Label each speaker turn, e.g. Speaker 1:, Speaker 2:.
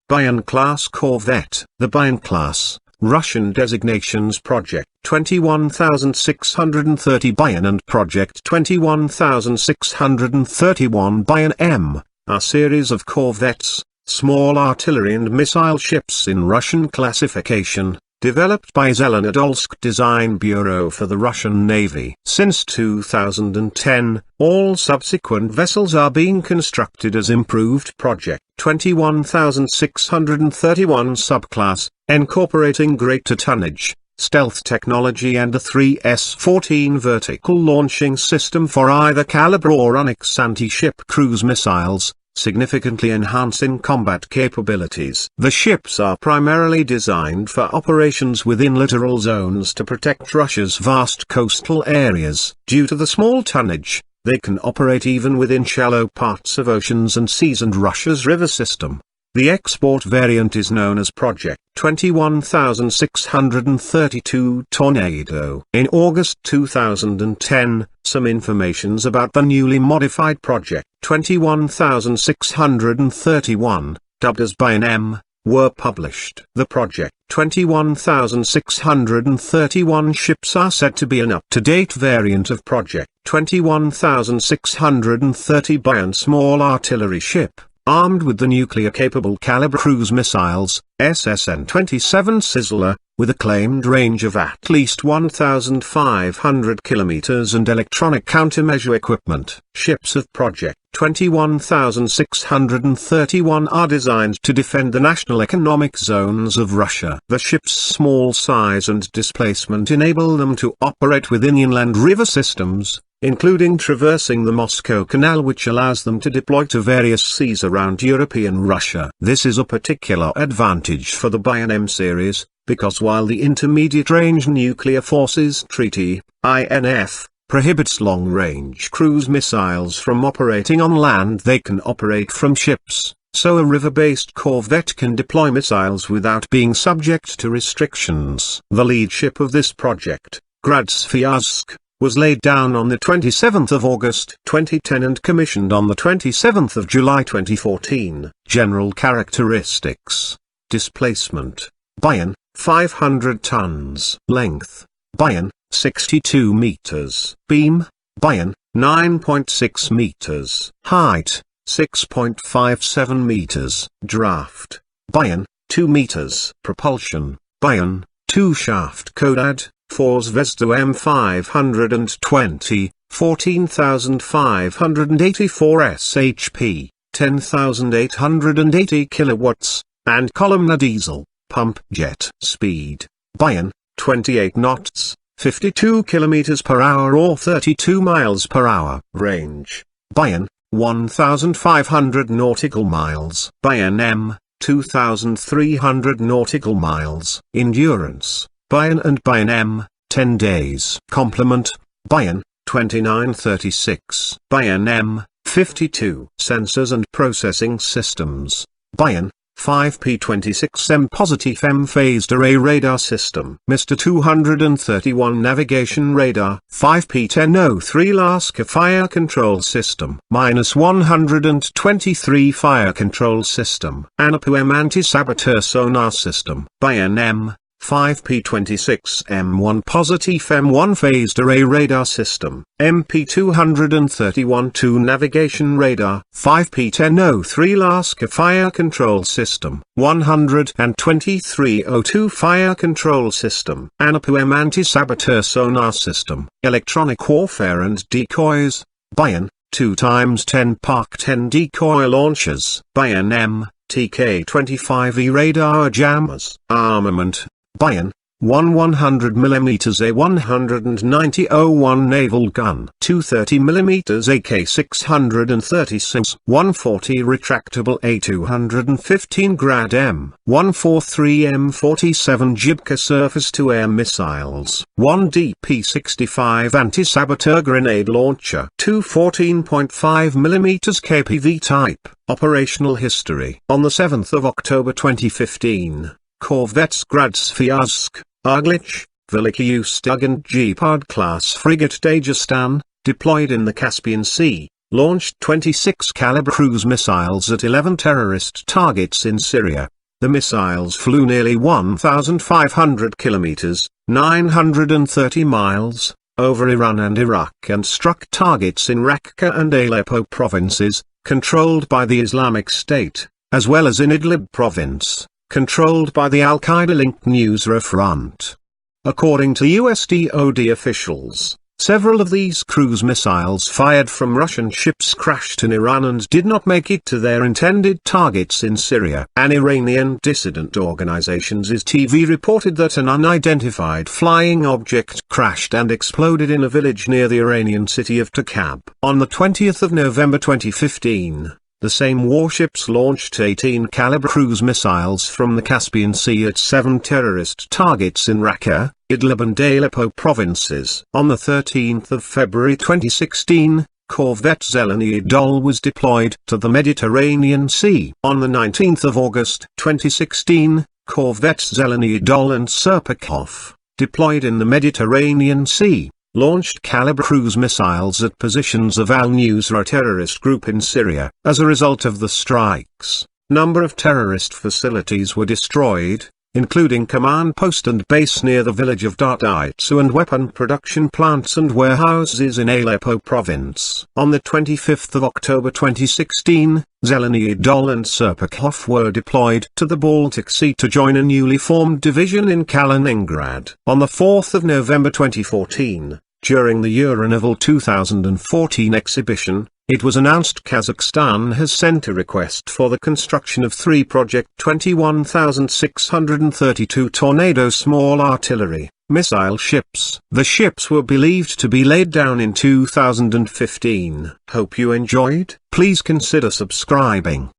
Speaker 1: Buyan Class Corvette. The Buyan Class, Russian designations Project 21630 Buyan and Project 21631 Buyan M, are series of corvettes, small artillery and missile ships in Russian classification, developed by Zelenodolsk Design Bureau for the Russian Navy. Since 2010, all subsequent vessels are being constructed as improved Project 21631 subclass, incorporating greater tonnage, stealth technology and a 3S-14 vertical launching system for either Caliber or Onyx anti-ship cruise missiles, significantly enhancing combat capabilities. The ships are primarily designed for operations within littoral zones to protect Russia's vast coastal areas. Due to the small tonnage, they can operate even within shallow parts of oceans and seas and Russia's river system. The export variant is known as Project 21632 Tornado. In August 2010, some informations about the newly modified Project 21631, dubbed as Buyan M, were published. The Project 21631 ships are said to be an up-to-date variant of Project 21630 Buyan small artillery ship, armed with the nuclear-capable Caliber cruise missiles, SSN-27 Sizzler, with a claimed range of at least 1,500 kilometers and electronic countermeasure equipment. Ships of Project 21631 are designed to defend the national economic zones of Russia. The ship's small size and displacement enable them to operate within inland river systems, including traversing the Moscow Canal, which allows them to deploy to various seas around European Russia. This is a particular advantage for the Buyan M series, because while the Intermediate Range Nuclear Forces Treaty, INF, prohibits long-range cruise missiles from operating on land, they can operate from ships, so a river-based corvette can deploy missiles without being subject to restrictions. The lead ship of this project, Gradsvyazk, was laid down on the 27th of August 2010 and commissioned on the 27th of July 2014. General characteristics. Displacement: Buyan, 500 tons. Length: Buyan, 62 meters. Beam: Buyan, 9.6 meters. Height: 6.57 meters. Draft: Buyan, 2 meters. Propulsion: Buyan, 2-shaft Kodad, 4 Zvezda M520, 14,584 shp, 10,880 kilowatts, and columnar diesel, pump jet. Speed: Buyan, 28 knots, 52 kilometers per hour or 32 miles per hour. Range: Buyan, 1,500 nautical miles. Buyan M, 2,300 nautical miles. Endurance: Buyan and Buyan M, 10 days. Complement: Buyan, 2936. Buyan M, 52. Sensors and processing systems: Buyan, 5P26M positive M-phased array radar system. Mr. 231 navigation radar. 5P1003 Laska fire control system. -123 fire control system. Anapu M anti-saboteur sonar system. Buyan M, 5P26M1 positive M1 phased array radar system. MP231 2 navigation radar. 5P1003 Laska fire control system. 12302 fire control system. Anapu M anti-saboteur sonar system. Electronic warfare and decoys: Buyan, 2x10 Park 10 decoy launchers. Buyan M, TK-25E radar jammers. Armament: Buyan, 100mm A190-01 naval gun, 230mm AK636, 140 retractable A215 Grad M, 143 M47 Jibka surface-to-air missiles, 1 DP-65 anti-saboteur grenade launcher, 2 14.5mm KPV type. Operational history. On the 7th of October 2015, corvettes Gradsvyazk, Arglich, Veliki Ustug and Gepard class frigate Dagestan, deployed in the Caspian Sea, launched 26 Caliber cruise missiles at 11 terrorist targets in Syria, The missiles flew nearly 1,500 kilometers, 930 miles, over Iran and Iraq and struck targets in Raqqa and Aleppo provinces, controlled by the Islamic State, as well as in Idlib province, controlled by the Al-Qaeda-linked Nusra Front. According to US DoD officials, several of these cruise missiles fired from Russian ships crashed in Iran and did not make it to their intended targets in Syria. An Iranian dissident organization's TV reported that an unidentified flying object crashed and exploded in a village near the Iranian city of Takab. On the 20th of November 2015, the same warships launched 18-caliber cruise missiles from the Caspian Sea at 7 terrorist targets in Raqqa, Idlib and Aleppo provinces. On the 13th of February 2016, Corvette Zeleny Idol was deployed to the Mediterranean Sea. On the 19th of August 2016, Corvette Zeleny Idol and Serpukhov, deployed in the Mediterranean Sea, launched caliber cruise missiles at positions of al-Nusra terrorist group in Syria. As a result of the strikes, number of terrorist facilities were destroyed, including command post and base near the village of Dartitsu and weapon production plants and warehouses in Aleppo province. On the 25th of October 2016, Zeleny Idol and Serpukhov were deployed to the Baltic Sea to join a newly formed division in Kaliningrad. On the 4th of November 2014, during the Euronaval 2014 exhibition, it was announced Kazakhstan has sent a request for the construction of 3 Project 21632 Tornado small artillery missile ships. The ships were believed to be laid down in 2015. Hope you enjoyed. Please consider subscribing.